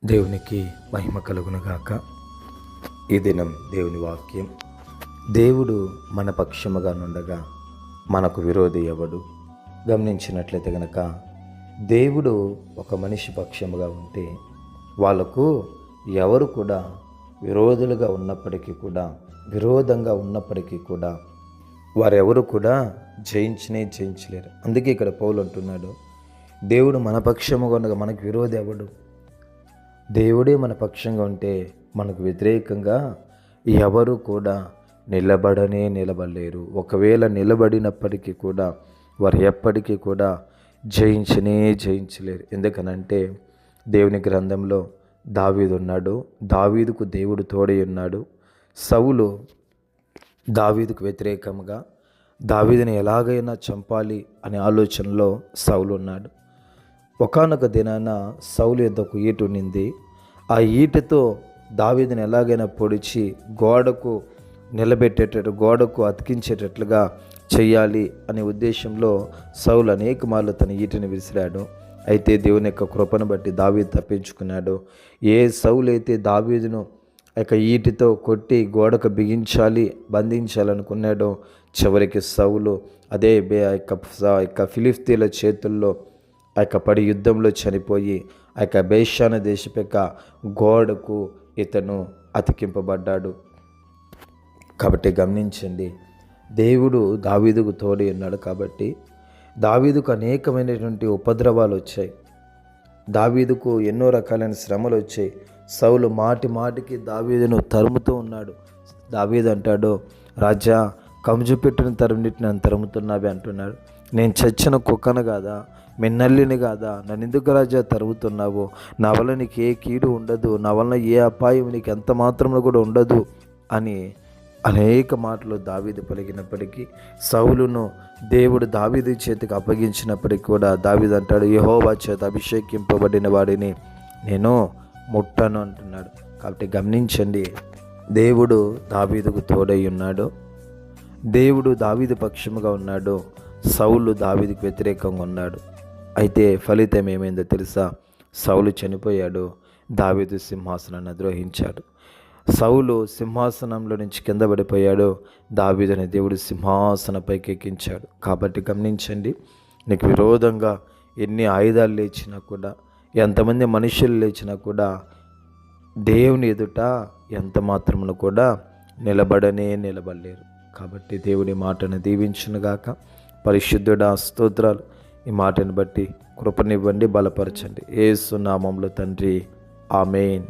దేవునికి మహిమ కలుగునుగాక. ఈ దినం దేవుని వాక్యం. దేవుడు మన పక్షముగా నుండగా మనకు విరోధి ఎవడు? గమనించినట్లయితే గనక దేవుడు ఒక మనిషి పక్షముగా ఉంటే వాళ్ళకు ఎవరు కూడా విరోధులుగా ఉన్నప్పటికీ కూడా, విరోధంగా ఉన్నప్పటికీ కూడా వారెవరు కూడా జయించలేరు. అందుకే ఇక్కడ పౌలు అంటున్నాడు, దేవుడు మన పక్షముగా ఉండగా మనకు విరోధి ఎవడు? దేవుడే మన పక్షంగా ఉంటే మనకు వ్యతిరేకంగా ఎవరు కూడా నిలబడలేరు. ఒకవేళ నిలబడినప్పటికీ కూడా వారు ఎప్పటికీ కూడా జయించలేరు. ఎందుకనంటే దేవుని గ్రంథంలో దావీదు ఉన్నాడు. దావీదుకు దేవుడు తోడై ఉన్నాడు. సౌలు దావీదుకు వ్యతిరేకంగా దావీదుని ఎలాగైనా చంపాలి అనే ఆలోచనలో సౌలు ఉన్నాడు. ఒకానొక దినాన సౌలు యొద్దకు ఈట ఉండింది. ఆ ఈటతో దావీదుని ఎలాగైనా పొడిచి గోడకు అతికించేటట్లుగా చెయ్యాలి అనే ఉద్దేశంలో సౌలు అనేక మార్లు తన ఈటని విసిరాడు. అయితే దేవుని యొక్క కృపను బట్టి దావీదు తప్పించుకున్నాడు. ఏ సౌలు అయితే దావీదును ఈటితో కొట్టి గోడకు బంధించాలనుకున్నాడో చివరికి సౌలు అదే ఫిలిష్తీయుల చేతుల్లో పడి యుద్ధంలో చనిపోయి బేషాను దేశపు గోడకు ఇతను అతికింపబడ్డాడు. కాబట్టి గమనించండి, దేవుడు దావీదుకు తోడి ఉన్నాడు. కాబట్టి దావీదుకు అనేకమైనటువంటి ఉపద్రవాలు వచ్చాయి. దావీదుకు ఎన్నో రకాలైన శ్రమలు వచ్చాయి. సౌలు మాటికి దావీదును తరుముతూ ఉన్నాడు. దావీదు అంటాడు, రాజా కంజు పెట్టిన తరుమునిటి నన్ను తరుముతున్నావే అంటున్నాడు. నేను చచ్చిన కుక్కను కాదా, మిన్నల్లిని కాదా, నన్ను ఎందుకు రాజా తరుగుతున్నావు? నా వల్ల నీకు ఏ కీడు ఉండదు, నా వలన ఏ అపాయం నీకు ఎంత మాత్రంలో కూడా ఉండదు అని అనేక మాటలు దావీదు పలికినప్పటికీ, సౌలును దేవుడు దావీదు చేతికి అప్పగించినప్పటికీ కూడా దావీదు అంటాడు, యెహోవా చేత అభిషేకింపబడిన వాడిని నేను ముట్టను అంటున్నాడు. కాబట్టి గమనించండి, దేవుడు దావీదుకు తోడై ఉన్నాడు. దేవుడు దావీదు పక్షముగా ఉన్నాడు. సౌలు దావీదుకు వ్యతిరేకంగా ఉన్నాడు. అయితే ఫలితం ఏమైందో తెలుసా? సౌలు చనిపోయాడు. దావీదు సింహాసనాన్ని అధిరోహించాడు. సౌలు సింహాసనంలో నుంచి కింద పడిపోయాడు. దావీదుని దేవుడు సింహాసనపైకి ఎక్కించాడు. కాబట్టి గమనించండి, నీకు విరోధంగా ఎన్ని ఆయుధాలు లేచినా కూడా, ఎంతమంది మనుషులు లేచినా కూడా దేవుని ఎదుట ఎంత మాత్రమును కూడా నిలబడలేరు. కాబట్టి దేవుడి మాటను దీవించునుగాక. పరిశుద్ధుడా స్తోత్రాలు. ఈ మాటను బట్టి కృపనివ్వండి, బలపరచండి. యేసు నామములో తండ్రి, ఆమేన్.